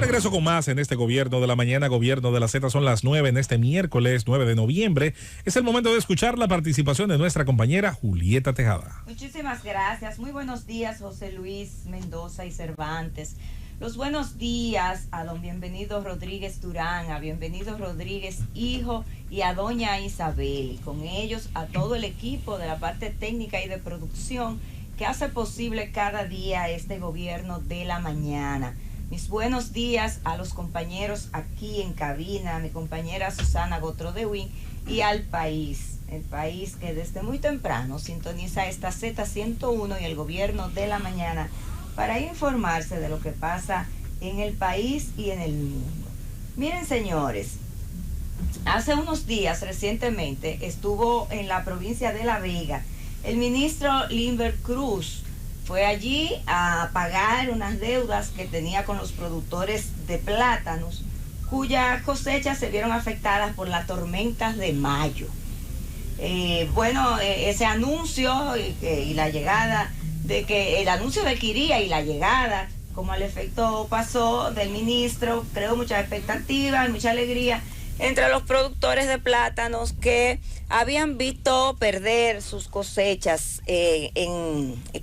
Regreso con más en este Gobierno de la Mañana, Gobierno de la Z. Son las 9 en este miércoles 9 de noviembre. Es el momento de escuchar la participación de nuestra compañera Julieta Tejada. Muchísimas gracias. Muy buenos días, José Luis Mendoza y Cervantes. Los buenos días a don Bienvenido Rodríguez Durán, a Bienvenido Rodríguez Hijo y a doña Isabel. Y con ellos a todo el equipo de la parte técnica y de producción que hace posible cada día este Gobierno de la Mañana. Mis buenos días a los compañeros aquí en cabina, a mi compañera Susana Gotrodewin y al país. El país que desde muy temprano sintoniza esta Z101 y el Gobierno de la Mañana para informarse de lo que pasa en el país y en el mundo. Miren, señores, hace unos días recientemente estuvo en la provincia de La Vega el ministro Limber Cruz. Fue allí a pagar unas deudas que tenía con los productores de plátanos, cuyas cosechas se vieron afectadas por las tormentas de mayo. Ese anuncio y la llegada de que el anuncio de que iría y la llegada, como al efecto pasó del ministro, creó mucha expectativa y mucha alegría entre los productores de plátanos que habían visto perder sus cosechas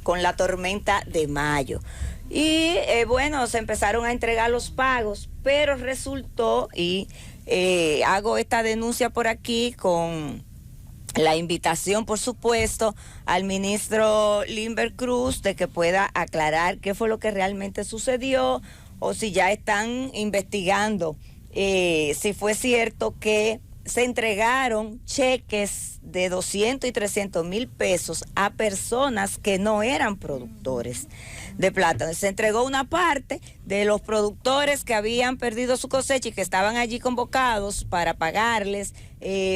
con la tormenta de mayo. Y se empezaron a entregar los pagos, pero resultó, y hago esta denuncia por aquí con la invitación, por supuesto, al ministro Limber Cruz de que pueda aclarar qué fue lo que realmente sucedió o si ya están investigando si fue cierto que se entregaron cheques de 200 y 300 mil pesos a personas que no eran productores de plátano. Se entregó una parte de los productores que habían perdido su cosecha y que estaban allí convocados para pagarles.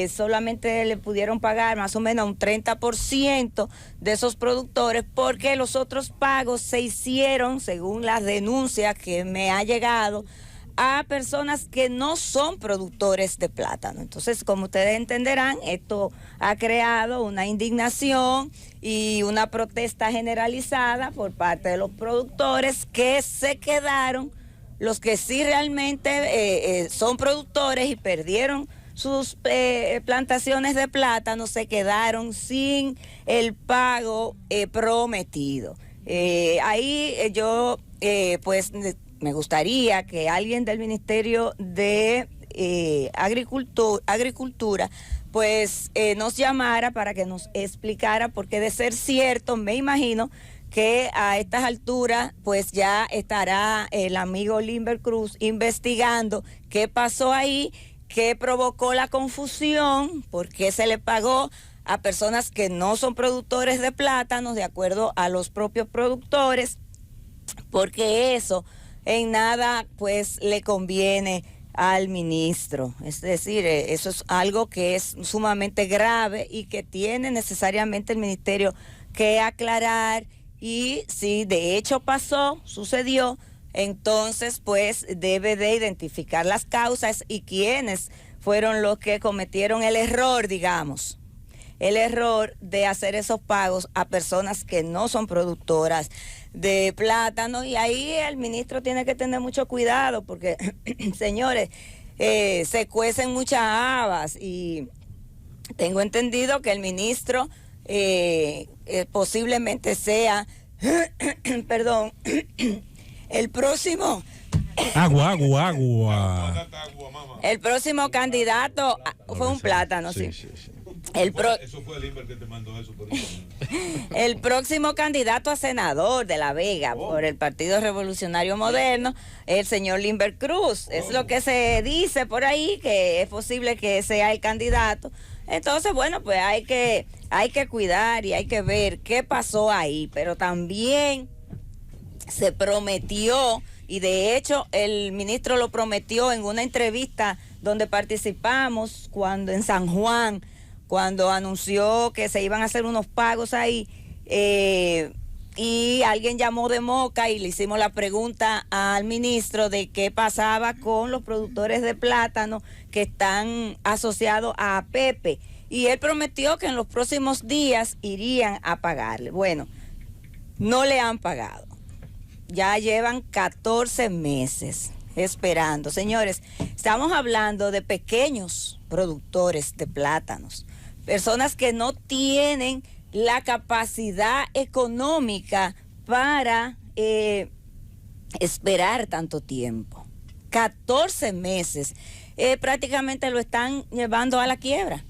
Solamente le pudieron pagar más o menos un 30% de esos productores, porque los otros pagos se hicieron, según las denuncias que me ha llegado, a personas que no son productores de plátano. Entonces, como ustedes entenderán, esto ha creado una indignación y una protesta generalizada por parte de los productores que se quedaron, los que sí realmente son productores y perdieron sus plantaciones de plátano, se quedaron sin el pago prometido. Me gustaría que alguien del Ministerio de Agricultura nos llamara para que nos explicara, porque de ser cierto, me imagino que a estas alturas pues ya estará el amigo Limber Cruz investigando qué pasó ahí, qué provocó la confusión, por qué se le pagó a personas que no son productores de plátanos de acuerdo a los propios productores, porque eso en nada pues le conviene al ministro. Es decir, eso es algo que es sumamente grave y que tiene necesariamente el ministerio que aclarar, y si de hecho sucedió, entonces pues debe de identificar las causas y quiénes fueron los que cometieron el error, digamos. El error de hacer esos pagos a personas que no son productoras de plátano, y ahí el ministro tiene que tener mucho cuidado porque, señores, se cuecen muchas habas, y tengo entendido que el ministro posiblemente sea, perdón, el próximo... Agua. El próximo candidato fue un plátano, sí. Eso fue el Limber que te mandó eso. El próximo candidato a senador de La Vega por el Partido Revolucionario Moderno, el señor Limber Cruz. Es lo que se dice por ahí, que es posible que sea el candidato. Entonces, pues hay que cuidar y hay que ver qué pasó ahí. Pero también se prometió, y de hecho el ministro lo prometió en una entrevista donde participamos en San Juan, cuando anunció que se iban a hacer unos pagos ahí, y alguien llamó de Moca y le hicimos la pregunta al ministro de qué pasaba con los productores de plátano que están asociados a Pepe, y él prometió que en los próximos días irían a pagarle. Bueno, no le han pagado. Ya llevan 14 meses. esperando. Señores, estamos hablando de pequeños productores de plátanos, personas que no tienen la capacidad económica para esperar tanto tiempo. 14 meses, prácticamente lo están llevando a la quiebra.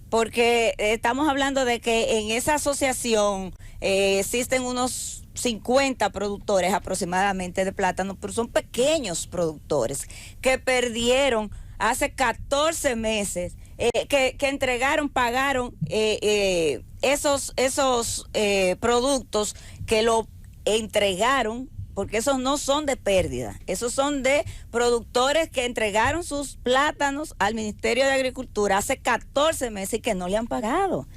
Porque estamos hablando de que en esa asociación existen unos 50 productores aproximadamente de plátano, pero son pequeños productores que perdieron hace 14 meses, que entregaron, pagaron esos productos, que lo entregaron, porque esos no son de pérdida, esos son de productores que entregaron sus plátanos al Ministerio de Agricultura hace 14 meses y que no le han pagado,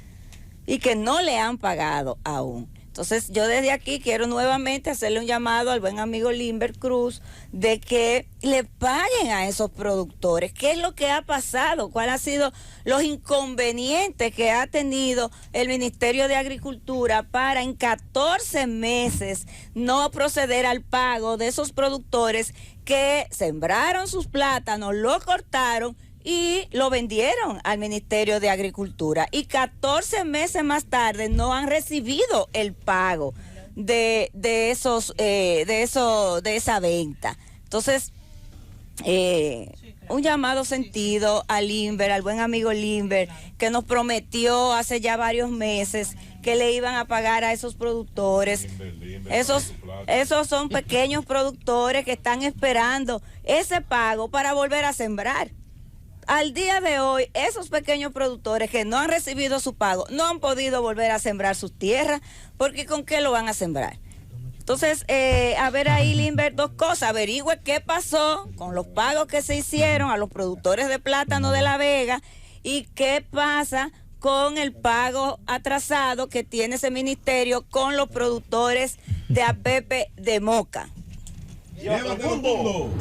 aún. Entonces yo desde aquí quiero nuevamente hacerle un llamado al buen amigo Limber Cruz de que le paguen a esos productores. ¿Qué es lo que ha pasado? ¿Cuáles han sido los inconvenientes que ha tenido el Ministerio de Agricultura para en 14 meses no proceder al pago de esos productores que sembraron sus plátanos, lo cortaron y lo vendieron al Ministerio de Agricultura, y 14 meses más tarde no han recibido el pago de esa venta? Entonces, un llamado sentido al Limber, al buen amigo Limber, que nos prometió hace ya varios meses que le iban a pagar a esos productores. Esos son pequeños productores que están esperando ese pago para volver a sembrar. Al día de hoy, esos pequeños productores que no han recibido su pago no han podido volver a sembrar sus tierras, porque ¿con qué lo van a sembrar? Entonces, a ver ahí, Limber, dos cosas: averigüe qué pasó con los pagos que se hicieron a los productores de plátano de La Vega, y qué pasa con el pago atrasado que tiene ese ministerio con los productores de Apepe de Moca. Llévatelo, mundo.